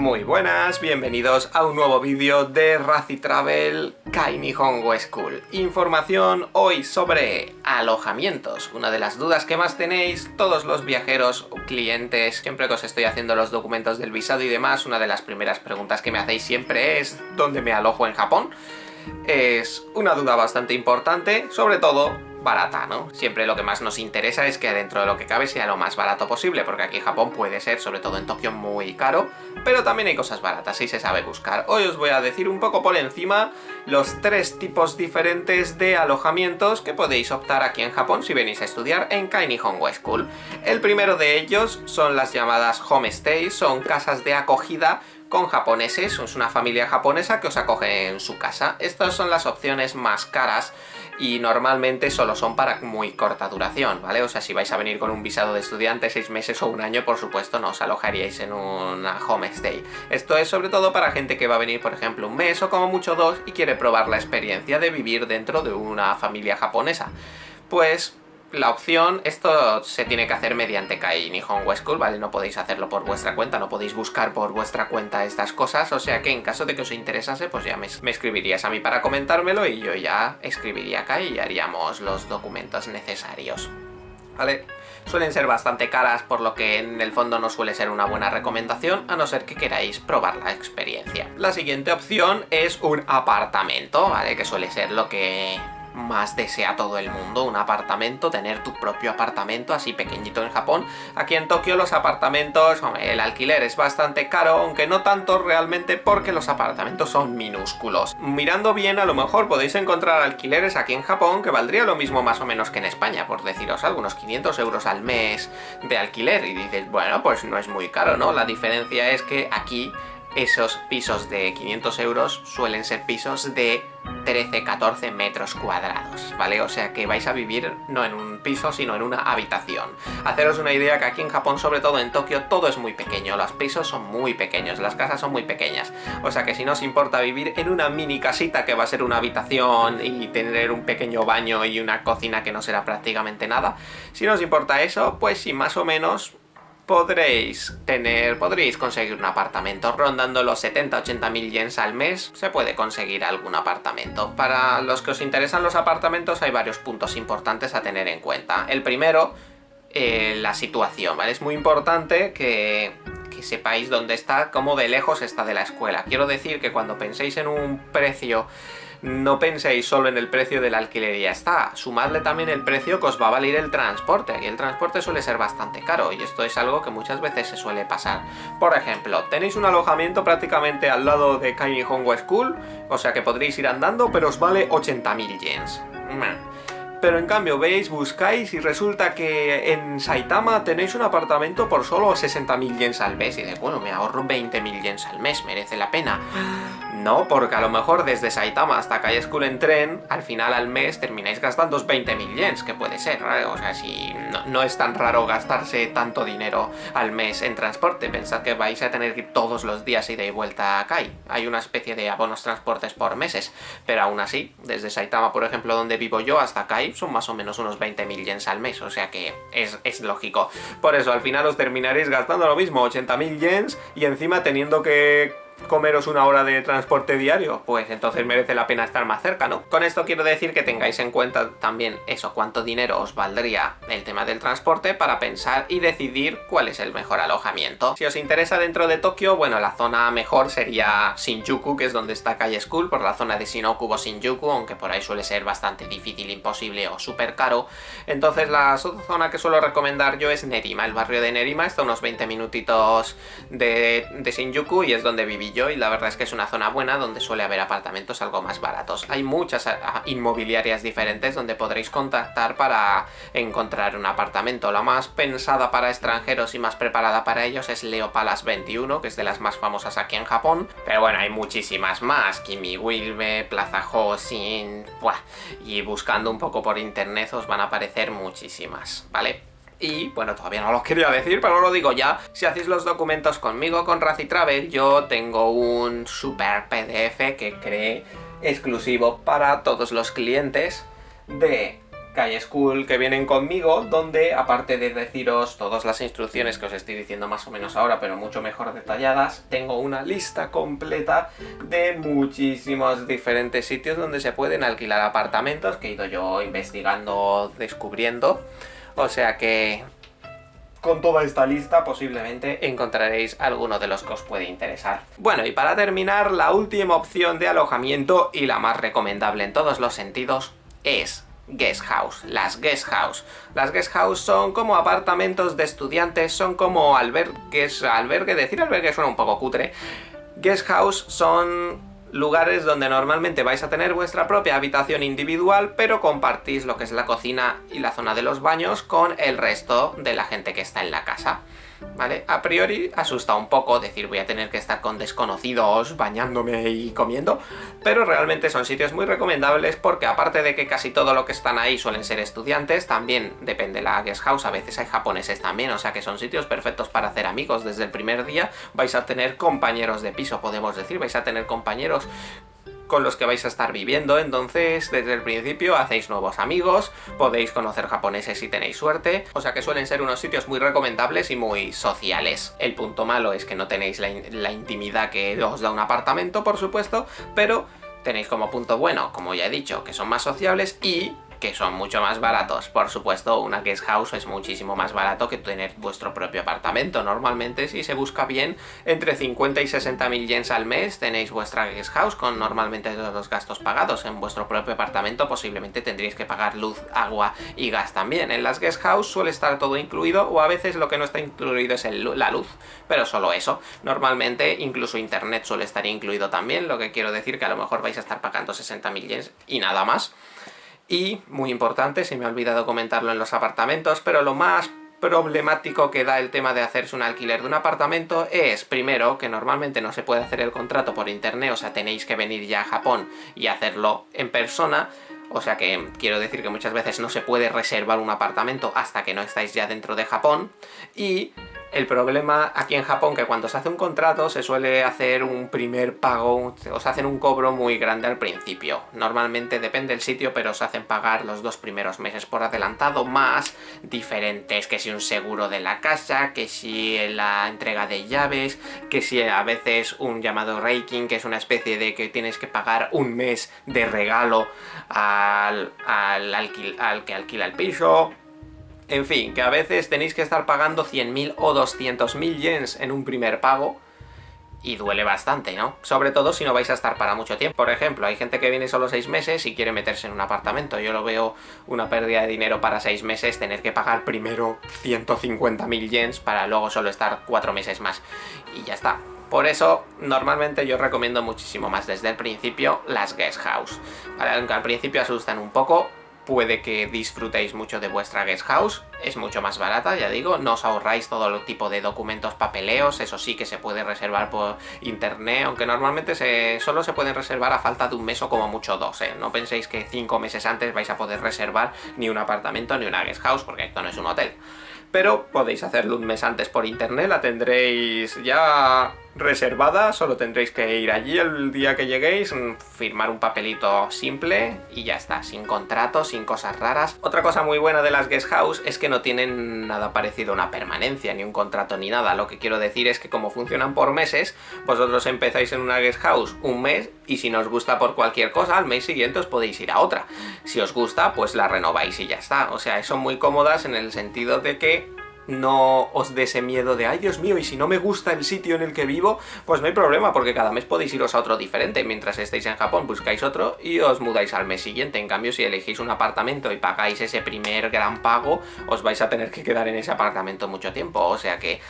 Muy buenas, bienvenidos a un nuevo vídeo de Razi Travel Kai Nihongo School. Información hoy sobre alojamientos, una de las dudas que más tenéis todos los viajeros o clientes. Siempre que os estoy haciendo los documentos del visado y demás, una de las primeras preguntas que me hacéis siempre es ¿dónde me alojo en Japón? Es una duda bastante importante, sobre todo barata, ¿no? Siempre lo que más nos interesa es que dentro de lo que cabe sea lo más barato posible, porque aquí en Japón puede ser, sobre todo en Tokio, muy caro, pero también hay cosas baratas y se sabe buscar. Hoy os voy a decir un poco por encima los tres tipos diferentes de alojamientos que podéis optar aquí en Japón si venís a estudiar en Kai Nihongo School. El primero de ellos son las llamadas homestays, son casas de acogida con japoneses, es una familia japonesa que os acoge en su casa. Estas son las opciones más caras y normalmente solo son para muy corta duración, ¿vale? O sea, si vais a venir con un visado de estudiante 6 meses o un año, por supuesto no os alojaríais en una homestay. Esto es sobre todo para gente que va a venir, por ejemplo, un mes o como mucho 2 y quiere probar la experiencia de vivir dentro de una familia japonesa. Pues la opción, esto se tiene que hacer mediante Kai Nihongo School, ¿vale? No podéis hacerlo por vuestra cuenta, no podéis buscar por vuestra cuenta estas cosas, o sea que en caso de que os interesase, pues ya me escribirías a mí para comentármelo y yo ya escribiría acá y haríamos los documentos necesarios, ¿vale? Suelen ser bastante caras, por lo que en el fondo no suele ser una buena recomendación, a no ser que queráis probar la experiencia. La siguiente opción es un apartamento, ¿vale? Que suele ser lo que más desea todo el mundo, un apartamento, tener tu propio apartamento así pequeñito en Japón. Aquí en Tokio los apartamentos, el alquiler es bastante caro, aunque no tanto realmente porque los apartamentos son minúsculos. Mirando bien, a lo mejor podéis encontrar alquileres aquí en Japón que valdría lo mismo más o menos que en España, por deciros algunos 500 euros al mes de alquiler, y dices, bueno, pues no es muy caro, ¿no? La diferencia es que aquí esos pisos de 500 euros suelen ser pisos de 13-14 metros cuadrados, ¿vale? O sea que vais a vivir no en un piso, sino en una habitación. Haceros una idea que aquí en Japón, sobre todo en Tokio, todo es muy pequeño, los pisos son muy pequeños, las casas son muy pequeñas. O sea que si no os importa vivir en una mini casita que va a ser una habitación y tener un pequeño baño y una cocina que no será prácticamente nada, si no os importa eso, pues sí, más o menos podréis conseguir un apartamento rondando los 70-80 mil yens al mes. Se puede conseguir algún apartamento. Para los que os interesan los apartamentos hay varios puntos importantes a tener en cuenta. El primero, la situación, ¿vale? Es muy importante que sepáis dónde está, cómo de lejos está de la escuela. Quiero decir que cuando penséis en un precio, no penséis solo en el precio del alquiler y ya está, sumadle también el precio que os va a valer el transporte. Aquí el transporte suele ser bastante caro y esto es algo que muchas veces se suele pasar. Por ejemplo, tenéis un alojamiento prácticamente al lado de Kai Nihongo School, o sea que podréis ir andando, pero os vale 80.000 yens. Pero en cambio veis, buscáis y resulta que en Saitama tenéis un apartamento por solo 60.000 yens al mes. Y dices, bueno, me ahorro 20.000 yens al mes, merece la pena. No, porque a lo mejor desde Saitama hasta Kai School en tren, al final al mes termináis gastando 20.000 yens, que puede ser, ¿no? O sea, si no es tan raro gastarse tanto dinero al mes en transporte. Pensad que vais a tener que ir todos los días ida y vuelta a Kai. Hay una especie de abonos transportes por meses, pero aún así, desde Saitama, por ejemplo, donde vivo yo, hasta Kai, son más o menos unos 20.000 yens al mes, o sea que es lógico. Por eso, al final os terminaréis gastando lo mismo, 80.000 yens, y encima teniendo que comeros una hora de transporte diario, pues entonces merece la pena estar más cerca, ¿no? Con esto quiero decir que tengáis en cuenta también eso, cuánto dinero os valdría el tema del transporte para pensar y decidir cuál es el mejor alojamiento. Si os interesa dentro de Tokio, bueno, la zona mejor sería Shinjuku, que es donde está Kai School, por la zona de Shinokubo Shinjuku, aunque por ahí suele ser bastante difícil, imposible o súper caro. Entonces la otra zona que suelo recomendar yo es Nerima, el barrio de Nerima, está a unos 20 minutitos de Shinjuku y es donde viví yo, y la verdad es que es una zona buena donde suele haber apartamentos algo más baratos. Hay muchas inmobiliarias diferentes donde podréis contactar para encontrar un apartamento. La más pensada para extranjeros y más preparada para ellos es Leo Palace 21, que es de las más famosas aquí en Japón, pero bueno, hay muchísimas más, Kimi-Wilme, Plaza Hosin, y buscando un poco por internet os van a aparecer muchísimas, ¿vale? Y, bueno, todavía no lo quería decir, pero lo digo ya. Si hacéis los documentos conmigo, con Razi Travel, yo tengo un super PDF que creé exclusivo para todos los clientes de Kai School que vienen conmigo, donde aparte de deciros todas las instrucciones que os estoy diciendo más o menos ahora, pero mucho mejor detalladas, tengo una lista completa de muchísimos diferentes sitios donde se pueden alquilar apartamentos que he ido yo investigando, descubriendo, o sea que con toda esta lista posiblemente encontraréis alguno de los que os puede interesar. Bueno, y para terminar, la última opción de alojamiento y la más recomendable en todos los sentidos es guest house, las guest house. Las guest house son como apartamentos de estudiantes, son como albergues, decir albergue suena un poco cutre. Guest house son lugares donde normalmente vais a tener vuestra propia habitación individual, pero compartís lo que es la cocina y la zona de los baños con el resto de la gente que está en la casa. ¿Vale? A priori asusta un poco decir voy a tener que estar con desconocidos bañándome y comiendo, pero realmente son sitios muy recomendables porque aparte de que casi todo lo que están ahí suelen ser estudiantes, también depende la guest house, a veces hay japoneses también, o sea que son sitios perfectos para hacer amigos. Desde el primer día vais a tener compañeros de piso, podemos decir, vais a tener compañeros con los que vais a estar viviendo, entonces desde el principio hacéis nuevos amigos, podéis conocer japoneses si tenéis suerte, o sea que suelen ser unos sitios muy recomendables y muy sociales. El punto malo es que no tenéis la intimidad que os da un apartamento, por supuesto, pero tenéis como punto bueno, como ya he dicho, que son más sociables y que son mucho más baratos. Por supuesto, una guest house es muchísimo más barato que tener vuestro propio apartamento. Normalmente, si se busca bien, entre 50 y 60.000 yens al mes tenéis vuestra guest house con normalmente todos los gastos pagados. En vuestro propio apartamento posiblemente tendréis que pagar luz, agua y gas también. En las guest house suele estar todo incluido, o a veces lo que no está incluido es la luz, pero solo eso. Normalmente incluso internet suele estar incluido también, lo que quiero decir que a lo mejor vais a estar pagando 60.000 yens y nada más. Y, muy importante, se me ha olvidado comentarlo en los apartamentos, pero lo más problemático que da el tema de hacerse un alquiler de un apartamento es, primero, que normalmente no se puede hacer el contrato por internet, o sea, tenéis que venir ya a Japón y hacerlo en persona. O sea que quiero decir que muchas veces no se puede reservar un apartamento hasta que no estáis ya dentro de Japón. Y el problema aquí en Japón, que cuando se hace un contrato se suele hacer un primer pago, os hacen un cobro muy grande al principio. Normalmente depende del sitio, pero os hacen pagar los 2 primeros meses por adelantado, más diferentes, que si un seguro de la casa, que si la entrega de llaves, que si a veces un llamado raking, que es una especie de que tienes que pagar un mes de regalo al que alquila el piso. En fin, que a veces tenéis que estar pagando 100.000 o 200.000 yens en un primer pago y duele bastante, ¿no? Sobre todo si no vais a estar para mucho tiempo. Por ejemplo, hay gente que viene solo 6 meses y quiere meterse en un apartamento. Yo lo veo una pérdida de dinero para 6 meses, tener que pagar primero 150.000 yens para luego solo estar 4 meses más. Y ya está. Por eso, normalmente yo recomiendo muchísimo más desde el principio las guest house. Aunque al principio asustan un poco, puede que disfrutéis mucho de vuestra guest house, es mucho más barata, ya digo, no os ahorráis todo el tipo de documentos, papeleos, eso sí que se puede reservar por internet, aunque normalmente solo se pueden reservar a falta de un mes o como mucho 2, ¿eh? No penséis que 5 meses antes vais a poder reservar ni un apartamento ni una guest house, porque esto no es un hotel. Pero podéis hacerlo un mes antes por internet, la tendréis ya reservada, solo tendréis que ir allí el día que lleguéis, firmar un papelito simple y ya está, sin contrato, sin cosas raras. Otra cosa muy buena de las guest house es que no tienen nada parecido a una permanencia, ni un contrato ni nada. Lo que quiero decir es que como funcionan por meses, vosotros empezáis en una guest house un mes y si no os gusta por cualquier cosa, al mes siguiente os podéis ir a otra. Si os gusta, pues la renováis y ya está. O sea, son muy cómodas en el sentido de que no os dé ese miedo de ¡ay, Dios mío! Y si no me gusta el sitio en el que vivo, pues no hay problema, porque cada mes podéis iros a otro diferente. Mientras estéis en Japón, buscáis otro y os mudáis al mes siguiente. En cambio, si elegís un apartamento y pagáis ese primer gran pago, os vais a tener que quedar en ese apartamento mucho tiempo. O sea que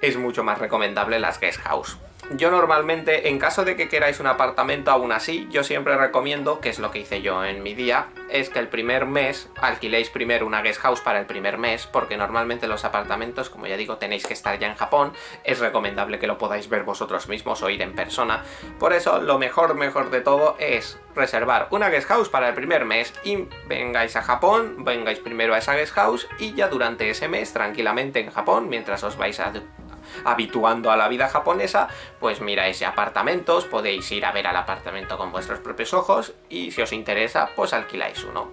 es mucho más recomendable las guest house. Yo normalmente, en caso de que queráis un apartamento aún así, yo siempre recomiendo, que es lo que hice yo en mi día, es que el primer mes alquiléis primero una guest house para el primer mes, porque normalmente los apartamentos, como ya digo, tenéis que estar ya en Japón, es recomendable que lo podáis ver vosotros mismos o ir en persona. Por eso, lo mejor de todo es reservar una guest house para el primer mes y vengáis a Japón, vengáis primero a esa guest house y ya durante ese mes, tranquilamente en Japón, mientras os vais habituando a la vida japonesa, pues miráis apartamentos, podéis ir a ver al apartamento con vuestros propios ojos y si os interesa, pues alquiláis uno.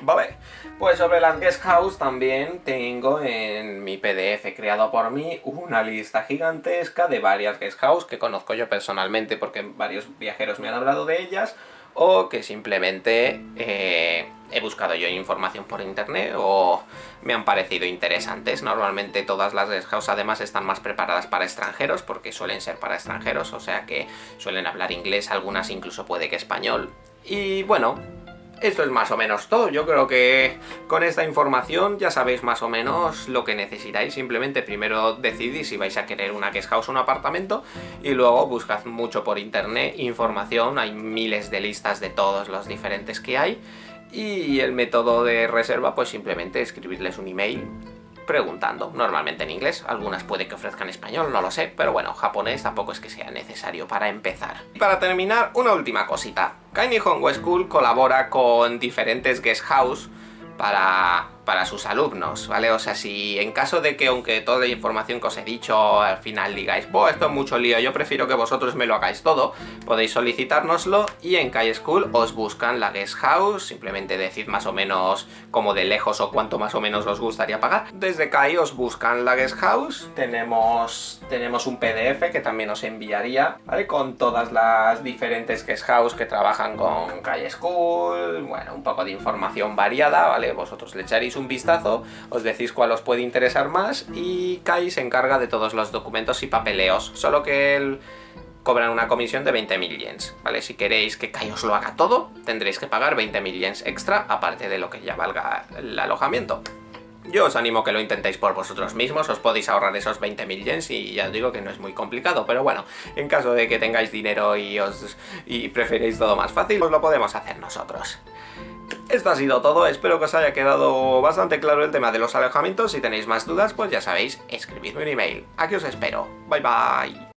Vale, pues sobre las guest house también tengo en mi PDF creado por mí una lista gigantesca de varias guest house que conozco yo personalmente porque varios viajeros me han hablado de ellas, o que simplemente he buscado yo información por internet o me han parecido interesantes. Normalmente todas las guest house además están más preparadas para extranjeros, porque suelen ser para extranjeros, o sea que suelen hablar inglés, algunas incluso puede que español. Y bueno, esto es más o menos todo. Yo creo que con esta información ya sabéis más o menos lo que necesitáis. Simplemente primero decidís si vais a querer una guest house o un apartamento, y luego buscad mucho por internet información. Hay miles de listas de todos los diferentes que hay. Y el método de reserva, pues simplemente escribirles un email preguntando, normalmente en inglés, algunas puede que ofrezcan español, no lo sé, pero bueno, japonés tampoco es que sea necesario para empezar. Y para terminar, una última cosita. Kai Nihongo School colabora con diferentes guest house para sus alumnos, ¿vale? O sea, si en caso de que, aunque toda la información que os he dicho, al final digáis, ¡buah, esto es mucho lío, yo prefiero que vosotros me lo hagáis todo!, podéis solicitárnoslo y en Kai School os buscan la guest house. Simplemente decid más o menos como de lejos o cuánto más o menos os gustaría pagar. Desde Kai os buscan la guest house. Tenemos un PDF que también os enviaría, ¿vale? Con todas las diferentes guest house que trabajan con Kai School, bueno, un poco de información variada, ¿vale? Vosotros le echaréis un vistazo, os decís cuál os puede interesar más y Kai se encarga de todos los documentos y papeleos, solo que él cobran una comisión de 20.000 yens, ¿vale? Si queréis que Kai os lo haga todo, tendréis que pagar 20.000 yens extra, aparte de lo que ya valga el alojamiento. Yo os animo a que lo intentéis por vosotros mismos, os podéis ahorrar esos 20.000 yens y ya os digo que no es muy complicado, pero bueno, en caso de que tengáis dinero y preferéis todo más fácil, pues lo podemos hacer nosotros. Esto ha sido todo, espero que os haya quedado bastante claro el tema de los alojamientos. Si tenéis más dudas, pues ya sabéis, escribidme un email. Aquí os espero. Bye bye.